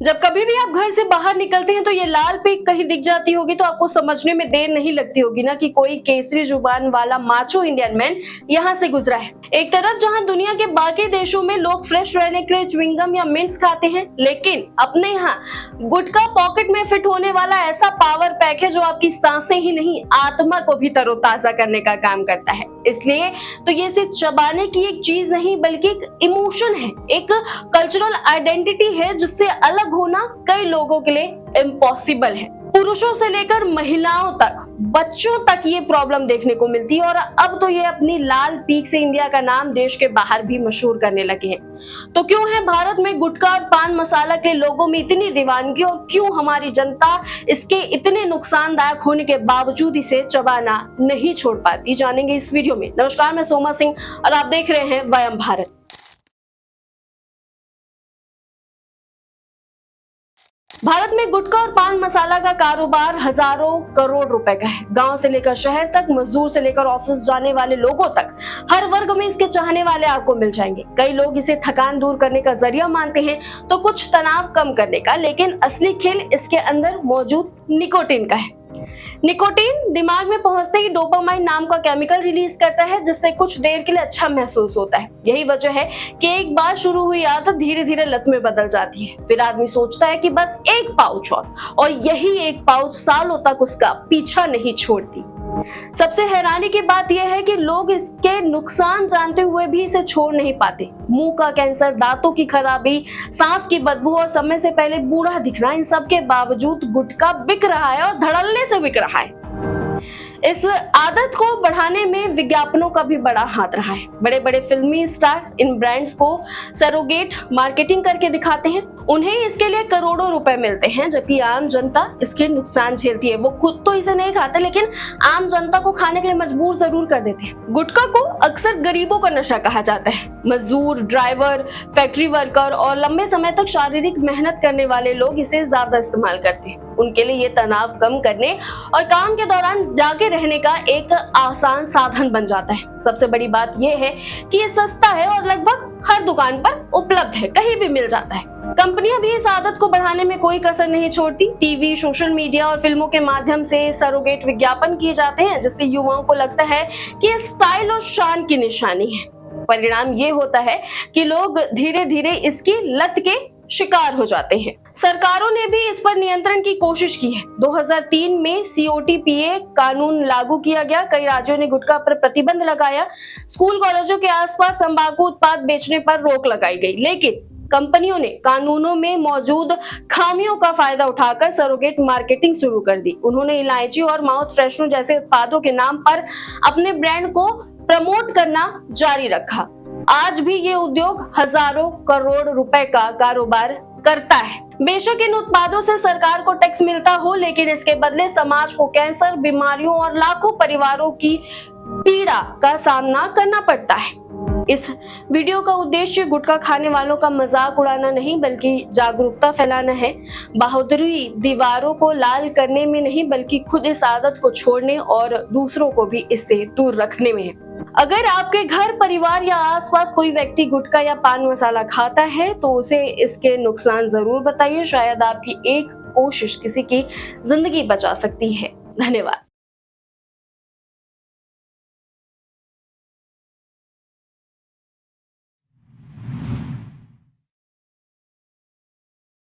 जब कभी भी आप घर से बाहर निकलते हैं तो ये लाल पिक कहीं दिख जाती होगी तो आपको समझने में देर नहीं लगती होगी ना कि कोई केसरी जुबान वाला माचो इंडियन मैन यहाँ से गुजरा है। एक तरफ जहाँ दुनिया के बाकी देशों में लोग फ्रेश रहने के लिए च्युइंगम या मिंट्स खाते हैं, लेकिन अपने यहाँ गुटखा पॉकेट में फिट होने वाला ऐसा पावर पैक है जो आपकी सांसें ही नहीं आत्मा को भी तरोताजा करने का काम करता है। इसलिए तो ये सिर्फ चबाने की एक चीज नहीं बल्कि एक इमोशन है, एक कल्चरल आइडेंटिटी है जिससे अलग होना कई लोगों के लिए इम्पॉसिबल है। पुरुषों से लेकर महिलाओं तक, बच्चों तक ये प्रॉब्लम देखने को मिलती है और अब तो ये अपनी लाल पीक से इंडिया का नाम देश के बाहर भी मशहूर करने लगे हैं। तो क्यों है भारत में गुटखा और पान मसाला के लोगों में इतनी दीवानगी और क्यों हमारी जनता इसके इतने नुकसानदायक होने के बावजूद इसे चबाना नहीं छोड़ पाती, जानेंगे इस वीडियो में। नमस्कार, मैं सोमा सिंह और आप देख रहे हैं वयम भारत। भारत में गुटखा और पान मसाला का कारोबार हजारों करोड़ रुपए का है। गांव से लेकर शहर तक, मजदूर से लेकर ऑफिस जाने वाले लोगों तक, हर वर्ग में इसके चाहने वाले आपको मिल जाएंगे। कई लोग इसे थकान दूर करने का जरिया मानते हैं तो कुछ तनाव कम करने का, लेकिन असली खेल इसके अंदर मौजूद निकोटीन का है। निकोटीन दिमाग में पहुंचते ही डोपामाइन नाम का केमिकल रिलीज करता है जिससे कुछ देर के लिए अच्छा महसूस होता है। यही वजह है कि एक बार शुरू हुई आदत धीरे धीरे लत में बदल जाती है। फिर आदमी सोचता है कि बस एक पाउच और यही एक पाउच सालों तक उसका पीछा नहीं छोड़ती। सबसे हैरानी की बात यह है कि लोग इसके नुकसान जानते हुए भी इसे छोड़ नहीं पाते। मुंह का कैंसर, दांतों की खराबी, सांस की बदबू और समय से पहले बूढ़ा दिखना, इन सब के बावजूद गुटखा बिक रहा है और धड़ल्ले से बिक रहा है। इस आदत को बढ़ाने में विज्ञापनों का भी बड़ा हाथ रहा है। बड़े बड़े फिल्मी स्टार्स इन ब्रांड्स को सरोगेट मार्केटिंग करके दिखाते हैं। उन्हें इसके लिए करोड़ों रुपए मिलते हैं, जबकि आम जनता इसके नुकसान झेलती है। वो खुद तो इसे नहीं खाते लेकिन आम जनता को खाने के लिए मजबूर जरूर कर देते हैं। गुटखा को अक्सर गरीबों का नशा कहा जाता है। मजदूर, ड्राइवर, फैक्ट्री वर्कर और लंबे समय तक शारीरिक मेहनत करने वाले लोग इसे ज्यादा इस्तेमाल करते हैं। उनके लिए ये तनाव कम करने और काम के दौरान जागे रहने का एक आसान साधन बन जाता है। सबसे बड़ी बात यह है कि ये सस्ता है और लगभग हर दुकान पर उपलब्ध है, कहीं भी मिल जाता है। कंपनियां भी इस आदत को बढ़ाने में कोई कसर नहीं छोड़ती। टीवी, सोशल मीडिया और फिल्मों के माध्यम से सरोगेट विज्ञापन किए जाते हैं जिससे युवाओं को लगता है कि ये स्टाइल और शान की निशानी है। परिणाम ये होता है कि लोग धीरे धीरे इसकी लत के शिकार हो जाते हैं। सरकारों ने भी इस पर नियंत्रण की कोशिश की है। 2003 में COTPA कानून लागू किया गया। कई राज्यों ने गुटखा पर प्रतिबंध लगाया। स्कूल कॉलेजों के आसपास तंबाकू उत्पाद बेचने पर रोक लगाई गई, लेकिन कंपनियों ने कानूनों में मौजूद खामियों का फायदा उठाकर सरोगेट मार्केटिंग शुरू कर दी। उन्होंने इलायची और माउथ फ्रेशनर जैसे उत्पादों के नाम पर अपने ब्रांड को प्रमोट करना जारी रखा। आज भी ये उद्योग हजारों करोड़ रुपए का कारोबार करता है। बेशक इन उत्पादों से सरकार को टैक्स मिलता हो, लेकिन इसके बदले समाज को कैंसर, बीमारियों और लाखों परिवारों की पीड़ा का सामना करना पड़ता है। इस वीडियो का उद्देश्य गुटखा खाने वालों का मजाक उड़ाना नहीं बल्कि जागरूकता फैलाना है। बहादुरी दीवारों को लाल करने में नहीं बल्कि खुद इस आदत को छोड़ने और दूसरों को भी इससे दूर रखने में है। अगर आपके घर, परिवार या आसपास कोई व्यक्ति गुटखा या पान मसाला खाता है तो उसे इसके नुकसान जरूर बताइए। शायद आपकी एक कोशिश किसी की जिंदगी बचा सकती है। धन्यवाद।